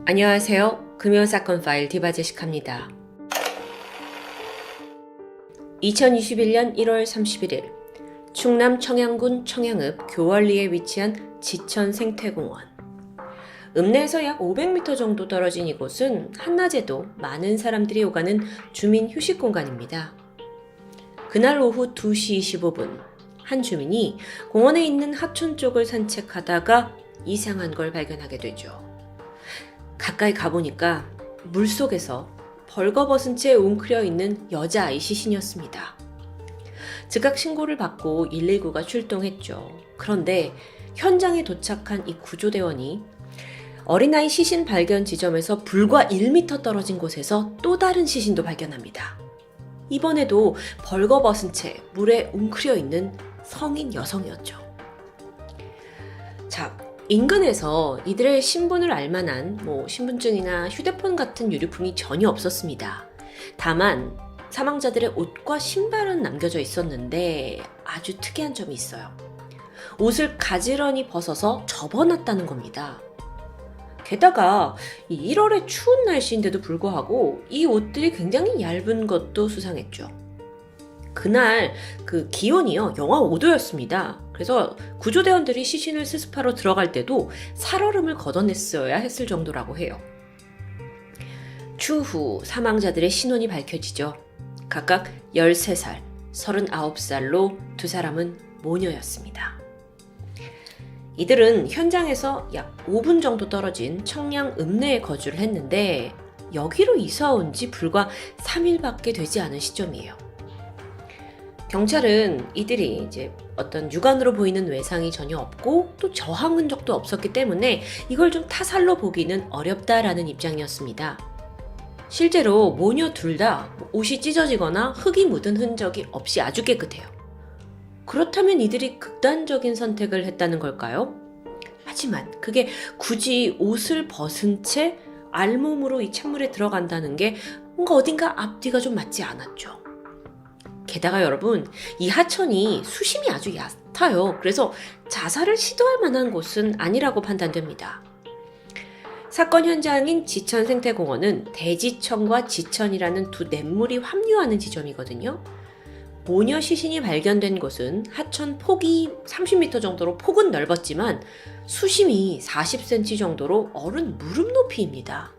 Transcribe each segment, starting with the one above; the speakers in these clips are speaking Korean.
안녕하세요. 금요사건 파일 디바제식합니다. 2021년 1월 31일 충남 청양군 청양읍 교월리에 위치한 지천 생태공원. 읍내에서 약 500m 정도 떨어진 이곳은 한낮에도 많은 사람들이 오가는 주민 휴식 공간입니다. 그날 오후 2시 25분 한 주민이 공원에 있는 하천 쪽을 산책하다가 이상한 걸 발견하게 되죠. 가까이 가보니까 물속에서 벌거벗은 채 웅크려 있는 여자아이 시신이었습니다. 즉각 신고를 받고 119가 출동했죠. 그런데 현장에 도착한 이 구조대원이 어린아이 시신 발견 지점에서 불과 1m 떨어진 곳에서 또 다른 시신도 발견합니다. 이번에도 벌거벗은 채 물에 웅크려 있는 성인 여성이었죠. 자, 인근에서 이들의 신분을 알만한 신분증이나 휴대폰 같은 유류품이 전혀 없었습니다. 다만 사망자들의 옷과 신발은 남겨져 있었는데 아주 특이한 점이 있어요. 옷을 가지런히 벗어서 접어놨다는 겁니다. 게다가 1월의 추운 날씨인데도 불구하고 이 옷들이 굉장히 얇은 것도 수상했죠. 그날 그 기온이요, 영하 5도였습니다. 그래서 구조대원들이 시신을 수습하러 들어갈 때도 살얼음을 걷어냈어야 했을 정도라고 해요. 추후 사망자들의 신원이 밝혀지죠. 각각 13살, 39살로 두 사람은 모녀였습니다. 이들은 현장에서 약 5분 정도 떨어진 청양 읍내에 거주를 했는데 여기로 이사 온 지 불과 3일밖에 되지 않은 시점이에요. 경찰은 이들이 이제 어떤 육안으로 보이는 외상이 전혀 없고 또 저항 흔적도 없었기 때문에 이걸 좀 타살로 보기는 어렵다라는 입장이었습니다. 실제로 모녀 둘 다 옷이 찢어지거나 흙이 묻은 흔적이 없이 아주 깨끗해요. 그렇다면 이들이 극단적인 선택을 했다는 걸까요? 하지만 그게 굳이 옷을 벗은 채 알몸으로 이 찬물에 들어간다는 게 뭔가 어딘가 앞뒤가 좀 맞지 않았죠. 게다가 여러분, 이 하천이 수심이 아주 얕아요. 그래서 자살을 시도할 만한 곳은 아니라고 판단됩니다. 사건 현장인 지천 생태공원은 대지천과 지천이라는 두 냇물이 합류하는 지점이거든요. 모녀 시신이 발견된 곳은 하천 폭이 30m 정도로 폭은 넓었지만 수심이 40cm 정도로 어른 무릎 높이입니다.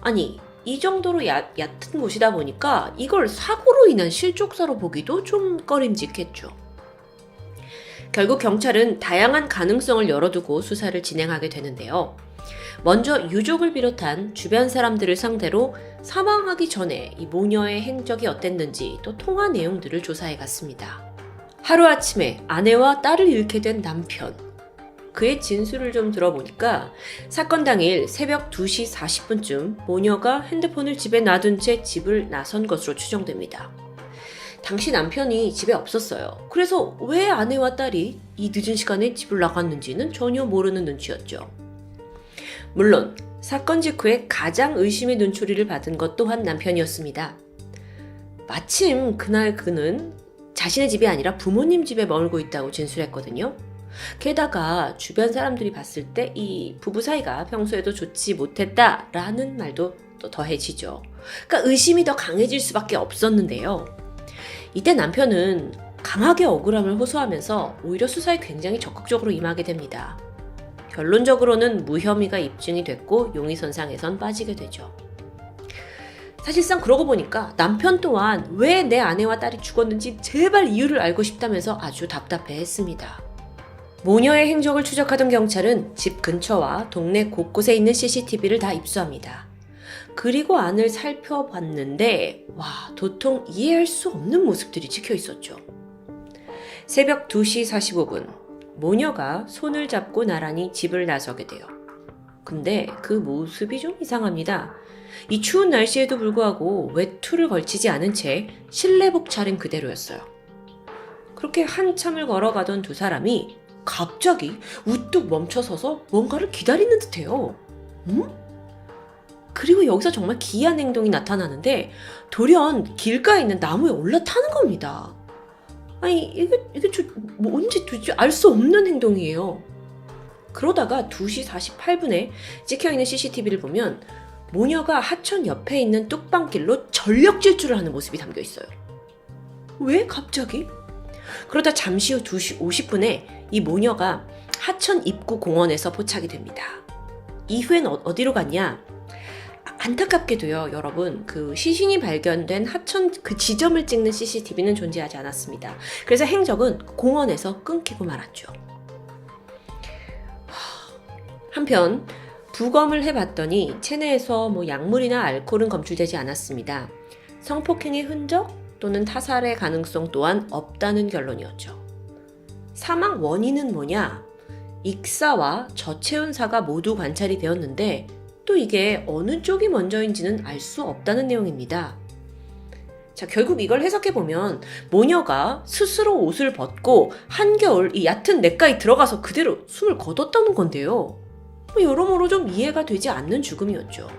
아니, 이 정도로 얕은 곳이다 보니까 이걸 사고로 인한 실족사로 보기도 좀 꺼림직했죠. 결국 경찰은 다양한 가능성을 열어두고 수사를 진행하게 되는데요. 먼저 유족을 비롯한 주변 사람들을 상대로 사망하기 전에 이 모녀의 행적이 어땠는지 또 통화 내용들을 조사해 갔습니다. 하루아침에 아내와 딸을 잃게 된 남편. 그의 진술을 좀 들어보니까 사건 당일 새벽 2시 40분쯤 모녀가 핸드폰을 집에 놔둔 채 집을 나선 것으로 추정됩니다. 당시 남편이 집에 없었어요. 그래서 왜 아내와 딸이 이 늦은 시간에 집을 나갔는지는 전혀 모르는 눈치였죠. 물론 사건 직후에 가장 의심의 눈초리를 받은 것 또한 남편이었습니다. 마침 그날 그는 자신의 집이 아니라 부모님 집에 머물고 있다고 진술했거든요. 게다가 주변 사람들이 봤을 때 이 부부 사이가 평소에도 좋지 못했다라는 말도 또 더해지죠. 그러니까 의심이 더 강해질 수밖에 없었는데요. 이때 남편은 강하게 억울함을 호소하면서 오히려 수사에 굉장히 적극적으로 임하게 됩니다. 결론적으로는 무혐의가 입증이 됐고 용의선상에선 빠지게 되죠. 사실상 그러고 보니까 남편 또한 왜 내 아내와 딸이 죽었는지 제발 이유를 알고 싶다면서 아주 답답해했습니다. 모녀의 행적을 추적하던 경찰은 집 근처와 동네 곳곳에 있는 CCTV를 다 입수합니다. 그리고 안을 살펴봤는데 도통 이해할 수 없는 모습들이 찍혀 있었죠. 새벽 2시 45분 모녀가 손을 잡고 나란히 집을 나서게 돼요. 근데 그 모습이 좀 이상합니다. 이 추운 날씨에도 불구하고 외투를 걸치지 않은 채 실내복 차림 그대로였어요. 그렇게 한참을 걸어가던 두 사람이 갑자기 우뚝 멈춰서서 뭔가를 기다리는 듯해요. 그리고 여기서 정말 기이한 행동이 나타나는데 돌연 길가에 있는 나무에 올라타는 겁니다. 아니 이게 뭔지 도대체 알 수 없는 행동이에요. 그러다가 2시 48분에 찍혀있는 CCTV를 보면 모녀가 하천 옆에 있는 뚝방길로 전력 질주를 하는 모습이 담겨 있어요. 왜 갑자기? 그러다 잠시 후 2시 50분에 이 모녀가 하천 입구 공원에서 포착이 됩니다. 이후엔 어디로 갔냐? 안타깝게도요, 여러분, 그 시신이 발견된 하천 그 지점을 찍는 CCTV는 존재하지 않았습니다. 그래서 행적은 공원에서 끊기고 말았죠. 한편 부검을 해봤더니 체내에서 약물이나 알코올은 검출되지 않았습니다. 성폭행의 흔적 또는 타살의 가능성 또한 없다는 결론이었죠. 사망 원인은 뭐냐? 익사와 저체온사가 모두 관찰이 되었는데 또 이게 어느 쪽이 먼저인지는 알 수 없다는 내용입니다. 자, 결국 이걸 해석해보면 모녀가 스스로 옷을 벗고 한겨울 이 얕은 냇가에 들어가서 그대로 숨을 거뒀다는 건데요. 여러모로 좀 이해가 되지 않는 죽음이었죠.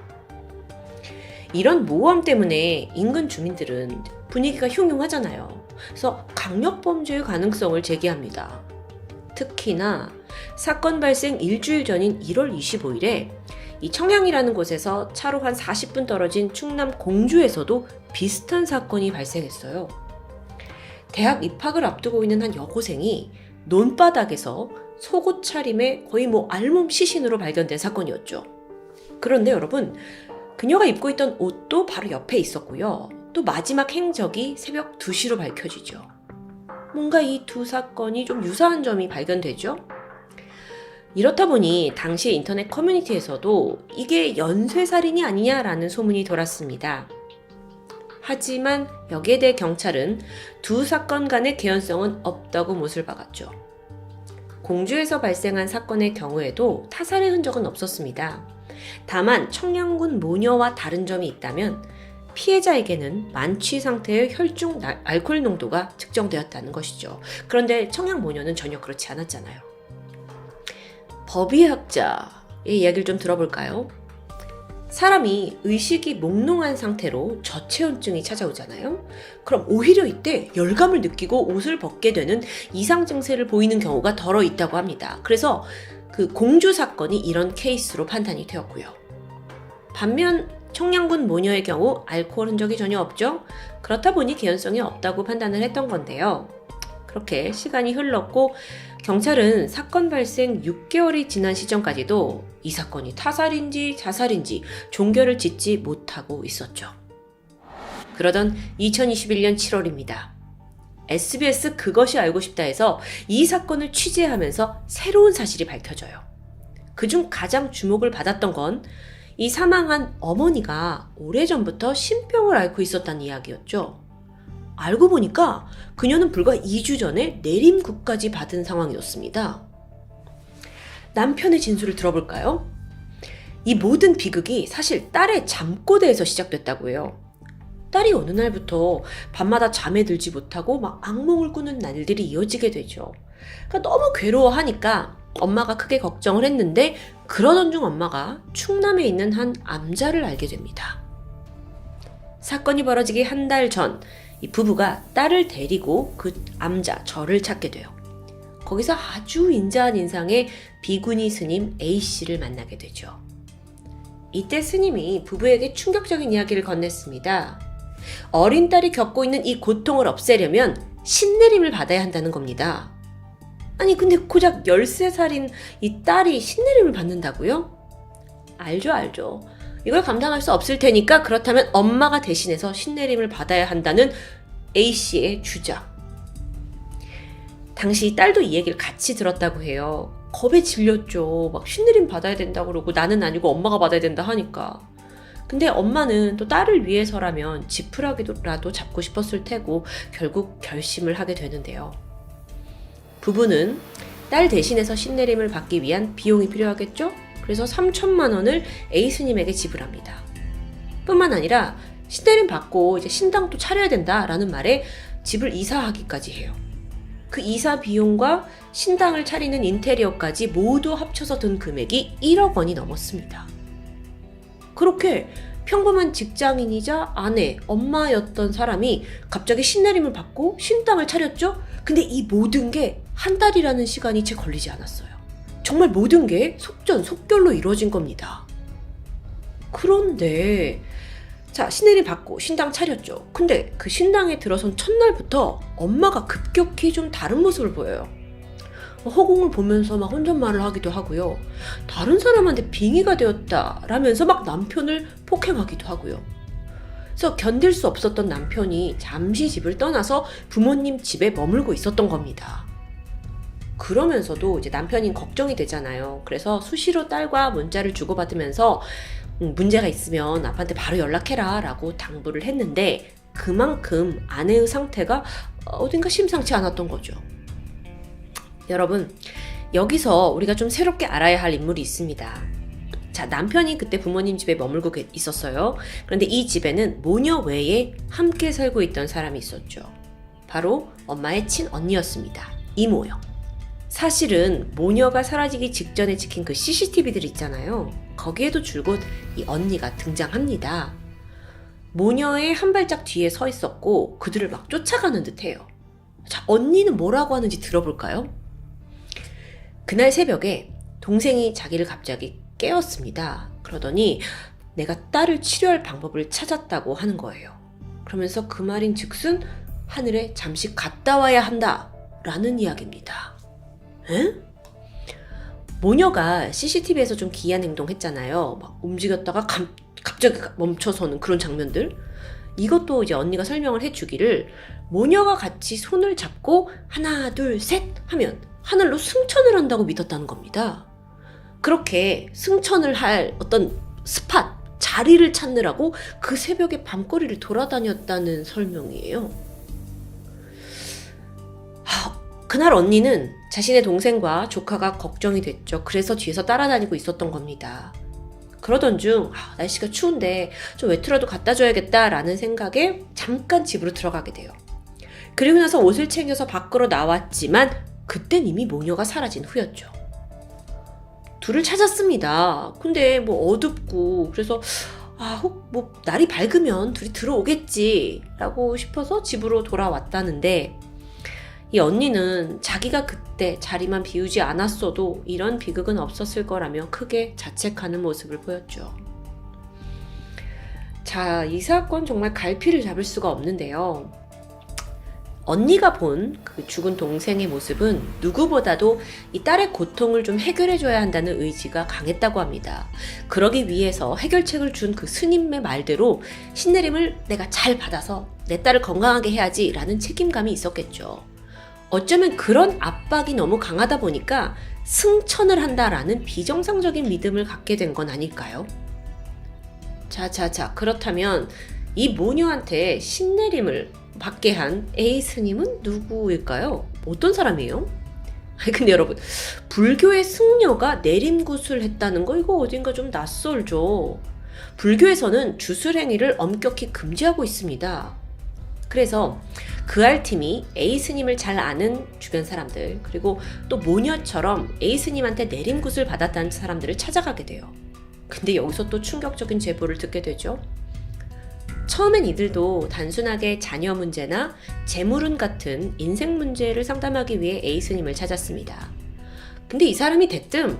이런 모험 때문에 인근 주민들은 분위기가 흉흉하잖아요. 그래서 강력범죄의 가능성을 제기합니다. 특히나 사건 발생 일주일 전인 1월 25일에 이 청양이라는 곳에서 차로 한 40분 떨어진 충남 공주에서도 비슷한 사건이 발생했어요. 대학 입학을 앞두고 있는 한 여고생이 논바닥에서 속옷 차림에 거의 알몸 시신으로 발견된 사건이었죠. 그런데 여러분, 그녀가 입고 있던 옷도 바로 옆에 있었고요. 또 마지막 행적이 새벽 2시로 밝혀지죠. 뭔가 이 두 사건이 좀 유사한 점이 발견되죠. 이렇다 보니 당시 인터넷 커뮤니티에서도 이게 연쇄살인이 아니냐라는 소문이 돌았습니다. 하지만 여기에 대해 경찰은 두 사건 간의 개연성은 없다고 못을 박았죠. 공주에서 발생한 사건의 경우에도 타살의 흔적은 없었습니다. 다만 청량군 모녀와 다른 점이 있다면 피해자에게는 만취 상태의 혈중 알코올 농도가 측정되었다는 것이죠. 그런데 청양 모녀는 전혀 그렇지 않았잖아요. 법의학자의 이야기를 좀 들어볼까요? 사람이 의식이 몽롱한 상태로 저체온증이 찾아오잖아요. 그럼 오히려 이때 열감을 느끼고 옷을 벗게 되는 이상 증세를 보이는 경우가 덜어 있다고 합니다. 그래서 그 공주 사건이 이런 케이스로 판단이 되었고요. 반면 청량군 모녀의 경우 알코올 흔적이 전혀 없죠. 그렇다 보니 개연성이 없다고 판단을 했던 건데요. 그렇게 시간이 흘렀고 경찰은 사건 발생 6개월이 지난 시점까지도 이 사건이 타살인지 자살인지 종결을 짓지 못하고 있었죠. 그러던 2021년 7월입니다. SBS 그것이 알고 싶다에서 이 사건을 취재하면서 새로운 사실이 밝혀져요. 그중 가장 주목을 받았던 건 이 사망한 어머니가 오래전부터 신병을 앓고 있었다는 이야기였죠. 알고 보니까 그녀는 불과 2주 전에 내림굿까지 받은 상황이었습니다. 남편의 진술을 들어볼까요? 이 모든 비극이 사실 딸의 잠꼬대에서 시작됐다고 해요. 딸이 어느 날부터 밤마다 잠에 들지 못하고 악몽을 꾸는 날들이 이어지게 되죠. 그러니까 너무 괴로워하니까 엄마가 크게 걱정을 했는데 그러던 중 엄마가 충남에 있는 한 암자를 알게 됩니다. 사건이 벌어지기 한 달 전 이 부부가 딸을 데리고 그 암자 절을 찾게 돼요. 거기서 아주 인자한 인상의 비구니 스님 A씨를 만나게 되죠. 이때 스님이 부부에게 충격적인 이야기를 건넸습니다. 어린 딸이 겪고 있는 이 고통을 없애려면 신내림을 받아야 한다는 겁니다. 아니 근데 고작 13살인 이 딸이 신내림을 받는다고요? 알죠. 이걸 감당할 수 없을 테니까 그렇다면 엄마가 대신해서 신내림을 받아야 한다는 A씨의 주장. 당시 딸도 이 얘기를 같이 들었다고 해요. 겁에 질렸죠. 신내림 받아야 된다고 그러고 나는 아니고 엄마가 받아야 된다 하니까. 근데 엄마는 또 딸을 위해서라면 지푸라기라도 잡고 싶었을 테고 결국 결심을 하게 되는데요. 부부는 딸 대신해서 신내림을 받기 위한 비용이 필요하겠죠? 그래서 3천만 원을 A스님에게 지불합니다. 뿐만 아니라 신내림 받고 이제 신당도 차려야 된다라는 말에 집을 이사하기까지 해요. 그 이사 비용과 신당을 차리는 인테리어까지 모두 합쳐서 든 금액이 1억 원이 넘었습니다. 그렇게 평범한 직장인이자 아내, 엄마였던 사람이 갑자기 신내림을 받고 신당을 차렸죠? 근데 이 모든 게 한 달이라는 시간이 채 걸리지 않았어요. 정말 모든 게 속전속결로 이루어진 겁니다. 그런데 자, 신내림 받고 신당 차렸죠. 근데 그 신당에 들어선 첫날부터 엄마가 급격히 좀 다른 모습을 보여요. 허공을 보면서 막 혼잣말을 하기도 하고요. 다른 사람한테 빙의가 되었다라면서 막 남편을 폭행하기도 하고요. 그래서 견딜 수 없었던 남편이 잠시 집을 떠나서 부모님 집에 머물고 있었던 겁니다. 그러면서도 이제 남편이 걱정이 되잖아요. 그래서 수시로 딸과 문자를 주고받으면서 문제가 있으면 아빠한테 바로 연락해라 라고 당부를 했는데 그만큼 아내의 상태가 어딘가 심상치 않았던 거죠. 여러분, 여기서 우리가 좀 새롭게 알아야 할 인물이 있습니다. 자, 남편이 그때 부모님 집에 머물고 있었어요. 그런데 이 집에는 모녀 외에 함께 살고 있던 사람이 있었죠. 바로 엄마의 친언니였습니다. 이모요. 사실은 모녀가 사라지기 직전에 찍힌 그 CCTV들 있잖아요. 거기에도 줄곧 이 언니가 등장합니다. 모녀의 한 발짝 뒤에 서 있었고 그들을 막 쫓아가는 듯해요. 자, 언니는 뭐라고 하는지 들어볼까요? 그날 새벽에 동생이 자기를 갑자기 깨웠습니다. 그러더니 내가 딸을 치료할 방법을 찾았다고 하는 거예요. 그러면서 그 말인 즉슨 하늘에 잠시 갔다 와야 한다 라는 이야기입니다. 에? 모녀가 CCTV에서 좀 기이한 행동했잖아요. 막 움직였다가 갑자기 멈춰서는 그런 장면들. 이것도 이제 언니가 설명을 해주기를 모녀가 같이 손을 잡고 하나 둘 셋 하면 하늘로 승천을 한다고 믿었다는 겁니다. 그렇게 승천을 할 어떤 스팟, 자리를 찾느라고 그 새벽에 밤거리를 돌아다녔다는 설명이에요. 그날 언니는 자신의 동생과 조카가 걱정이 됐죠. 그래서 뒤에서 따라다니고 있었던 겁니다. 그러던 중 날씨가 추운데 좀 외투라도 갖다 줘야겠다라는 생각에 잠깐 집으로 들어가게 돼요. 그리고 나서 옷을 챙겨서 밖으로 나왔지만 그땐 이미 모녀가 사라진 후였죠. 둘을 찾았습니다. 근데 뭐 어둡고 그래서 혹 뭐 날이 밝으면 둘이 들어오겠지 라고 싶어서 집으로 돌아왔다는데 이 언니는 자기가 그때 자리만 비우지 않았어도 이런 비극은 없었을 거라며 크게 자책하는 모습을 보였죠. 자, 이 사건 정말 갈피를 잡을 수가 없는데요. 언니가 본 그 죽은 동생의 모습은 누구보다도 이 딸의 고통을 좀 해결해줘야 한다는 의지가 강했다고 합니다. 그러기 위해서 해결책을 준 그 스님의 말대로 신내림을 내가 잘 받아서 내 딸을 건강하게 해야지 라는 책임감이 있었겠죠. 어쩌면 그런 압박이 너무 강하다 보니까 승천을 한다라는 비정상적인 믿음을 갖게 된 건 아닐까요? 자, 그렇다면 이 모녀한테 신내림을 받게 한 A 스님은 누구일까요? 어떤 사람이에요? 근데 여러분, 불교의 승려가 내림굿을 했다는 거 이거 어딘가 좀 낯설죠. 불교에서는 주술행위를 엄격히 금지하고 있습니다. 그래서 그 알팀이 A 스님을 잘 아는 주변 사람들 그리고 또 모녀처럼 A 스님한테 내림굿을 받았다는 사람들을 찾아가게 돼요. 근데 여기서 또 충격적인 제보를 듣게 되죠. 처음엔 이들도 단순하게 자녀 문제나 재물운 같은 인생 문제를 상담하기 위해 A 스님을 찾았습니다. 근데 이 사람이 대뜸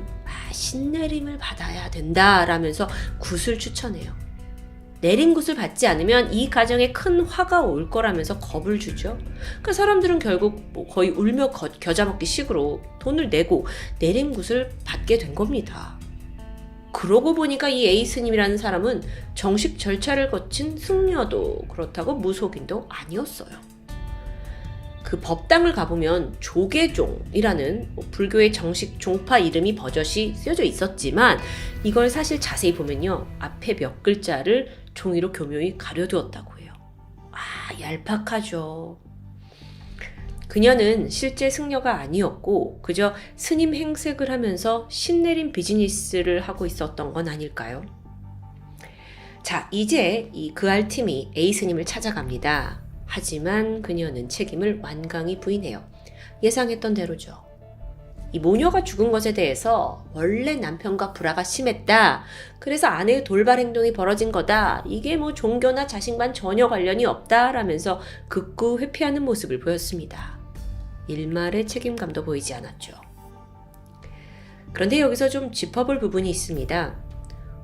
신내림을 받아야 된다라면서 굿을 추천해요. 내림굿을 받지 않으면 이 가정에 큰 화가 올 거라면서 겁을 주죠. 그러니까 사람들은 결국 뭐 거의 울며 겨자 먹기 식으로 돈을 내고 내림굿을 받게 된 겁니다. 그러고 보니까 이 A 스님이라는 사람은 정식 절차를 거친 승려도 그렇다고 무속인도 아니었어요. 그 법당을 가보면 조계종이라는 불교의 정식 종파 이름이 버젓이 쓰여져 있었지만 이걸 사실 자세히 보면요. 앞에 몇 글자를 종이로 교묘히 가려두었다고 해요. 얄팍하죠. 그녀는 실제 승려가 아니었고 그저 스님 행색을 하면서 신내림 비즈니스를 하고 있었던 건 아닐까요? 자, 이제 이 그알팀이 A 스님을 찾아갑니다. 하지만 그녀는 책임을 완강히 부인해요. 예상했던 대로죠. 이 모녀가 죽은 것에 대해서 원래 남편과 불화가 심했다. 그래서 아내의 돌발 행동이 벌어진 거다. 이게 뭐 종교나 자신과는 전혀 관련이 없다라면서 극구 회피하는 모습을 보였습니다. 일말의 책임감도 보이지 않았죠. 그런데 여기서 좀 짚어볼 부분이 있습니다.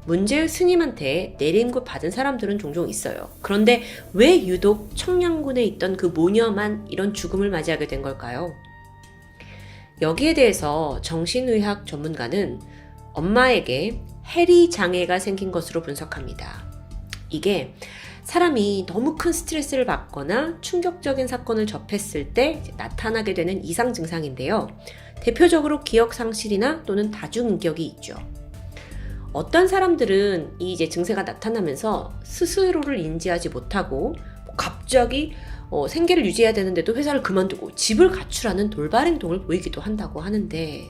문제의 스님한테 내림굿 받은 사람들은 종종 있어요. 그런데 왜 유독 청량군에 있던 그 모녀만 이런 죽음을 맞이하게 된 걸까요? 여기에 대해서 정신의학 전문가는 엄마에게 해리 장애가 생긴 것으로 분석합니다. 이게 사람이 너무 큰 스트레스를 받거나 충격적인 사건을 접했을 때 나타나게 되는 이상 증상인데요. 대표적으로 기억 상실이나 또는 다중인격이 있죠. 어떤 사람들은 이 증세가 나타나면서 스스로를 인지하지 못하고 갑자기 생계를 유지해야 되는데도 회사를 그만두고 집을 가출하는 돌발 행동을 보이기도 한다고 하는데,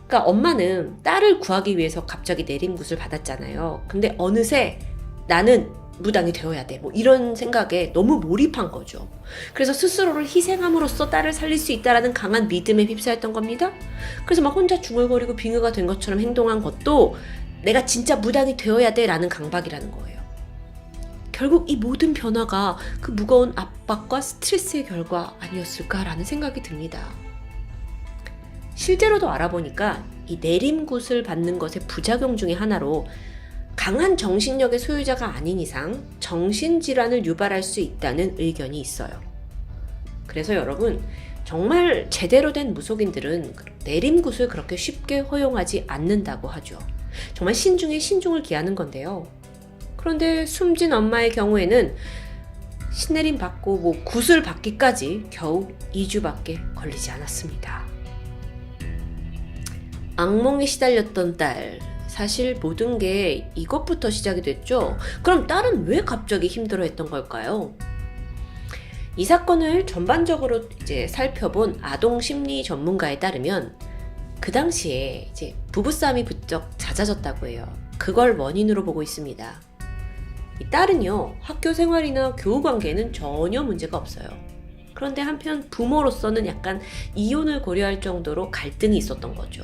그러니까 엄마는 딸을 구하기 위해서 갑자기 내림굿을 받았잖아요. 근데 어느새 나는 무당이 되어야 돼, 이런 생각에 너무 몰입한 거죠. 그래서 스스로를 희생함으로써 딸을 살릴 수 있다라는 강한 믿음에 휩싸였던 겁니다. 그래서 막 혼자 중얼거리고 빙의가 된 것처럼 행동한 것도 내가 진짜 무당이 되어야 돼 라는 강박이라는 거예요. 결국 이 모든 변화가 그 무거운 압박과 스트레스의 결과 아니었을까라는 생각이 듭니다. 실제로도 알아보니까 이 내림굿을 받는 것의 부작용 중에 하나로 강한 정신력의 소유자가 아닌 이상 정신질환을 유발할 수 있다는 의견이 있어요. 그래서 여러분, 정말 제대로 된 무속인들은 내림굿을 그렇게 쉽게 허용하지 않는다고 하죠. 정말 신중에 신중을 기하는 건데요. 그런데 숨진 엄마의 경우에는 신내림 받고 굿을 받기까지 겨우 2주밖에 걸리지 않았습니다. 악몽에 시달렸던 딸, 사실 모든 게 이것부터 시작이 됐죠. 그럼 딸은 왜 갑자기 힘들어했던 걸까요? 이 사건을 전반적으로 살펴본 아동 심리 전문가에 따르면 그 당시에 부부싸움이 부쩍 잦아졌다고 해요. 그걸 원인으로 보고 있습니다. 이 딸은요, 학교 생활이나 교우 관계는 전혀 문제가 없어요. 그런데 한편 부모로서는 약간 이혼을 고려할 정도로 갈등이 있었던 거죠.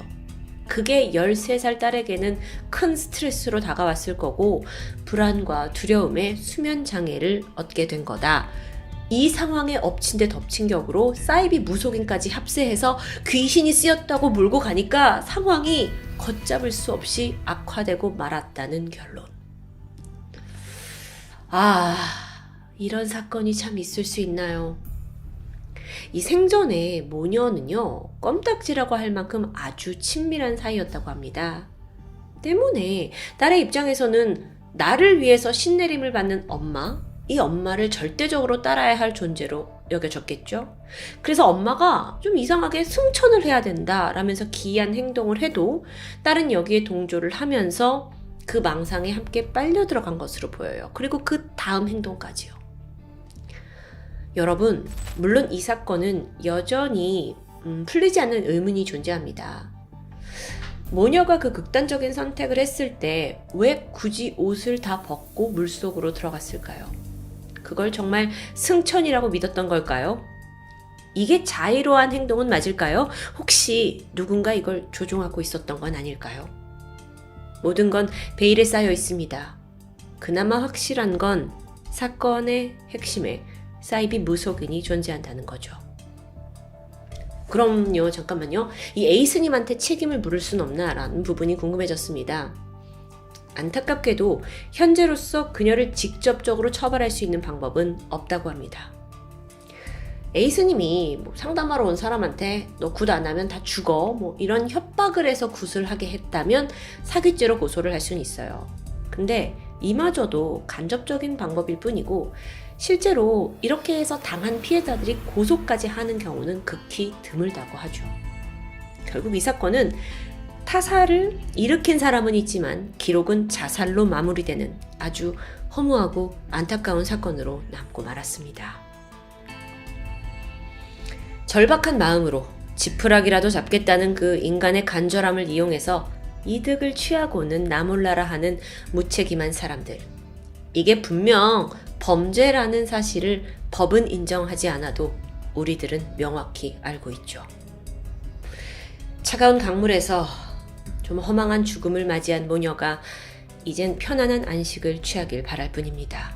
그게 13살 딸에게는 큰 스트레스로 다가왔을 거고 불안과 두려움에 수면 장애를 얻게 된 거다. 이 상황에 엎친 데 덮친 격으로 사이비 무속인까지 합세해서 귀신이 쓰였다고 몰고 가니까 상황이 걷잡을 수 없이 악화되고 말았다는 결론. 이런 사건이 참 있을 수 있나요? 이 생전에 모녀는요, 껌딱지라고 할 만큼 아주 친밀한 사이였다고 합니다. 때문에 딸의 입장에서는 나를 위해서 신내림을 받는 엄마, 이 엄마를 절대적으로 따라야 할 존재로 여겨졌겠죠. 그래서 엄마가 좀 이상하게 승천을 해야 된다라면서 기이한 행동을 해도 딸은 여기에 동조를 하면서 그 망상에 함께 빨려 들어간 것으로 보여요. 그리고 그 다음 행동까지요. 여러분, 물론 이 사건은 여전히 풀리지 않는 의문이 존재합니다. 모녀가 그 극단적인 선택을 했을 때 왜 굳이 옷을 다 벗고 물속으로 들어갔을까요? 그걸 정말 승천이라고 믿었던 걸까요? 이게 자의로한 행동은 맞을까요? 혹시 누군가 이걸 조종하고 있었던 건 아닐까요? 모든 건 베일에 쌓여 있습니다. 그나마 확실한 건 사건의 핵심에 사이비 무속인이 존재한다는 거죠. 그럼요, 잠깐만요. 이 A스님한테 책임을 물을 순 없나 라는 부분이 궁금해졌습니다. 안타깝게도 현재로서 그녀를 직접적으로 처벌할 수 있는 방법은 없다고 합니다. A스님이 상담하러 온 사람한테 너 굿 안 하면 다 죽어 이런 협박을 해서 굿을 하게 했다면 사기죄로 고소를 할 수는 있어요. 근데 이마저도 간접적인 방법일 뿐이고 실제로 이렇게 해서 당한 피해자들이 고소까지 하는 경우는 극히 드물다고 하죠. 결국 이 사건은 타살을 일으킨 사람은 있지만 기록은 자살로 마무리되는 아주 허무하고 안타까운 사건으로 남고 말았습니다. 절박한 마음으로 지푸라기라도 잡겠다는 그 인간의 간절함을 이용해서 이득을 취하고는 나 몰라라 하는 무책임한 사람들. 이게 분명 범죄라는 사실을 법은 인정하지 않아도 우리들은 명확히 알고 있죠. 차가운 강물에서 좀 허망한 죽음을 맞이한 모녀가 이젠 편안한 안식을 취하길 바랄 뿐입니다.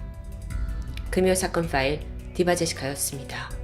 금요 사건 파일 디바제시카였습니다.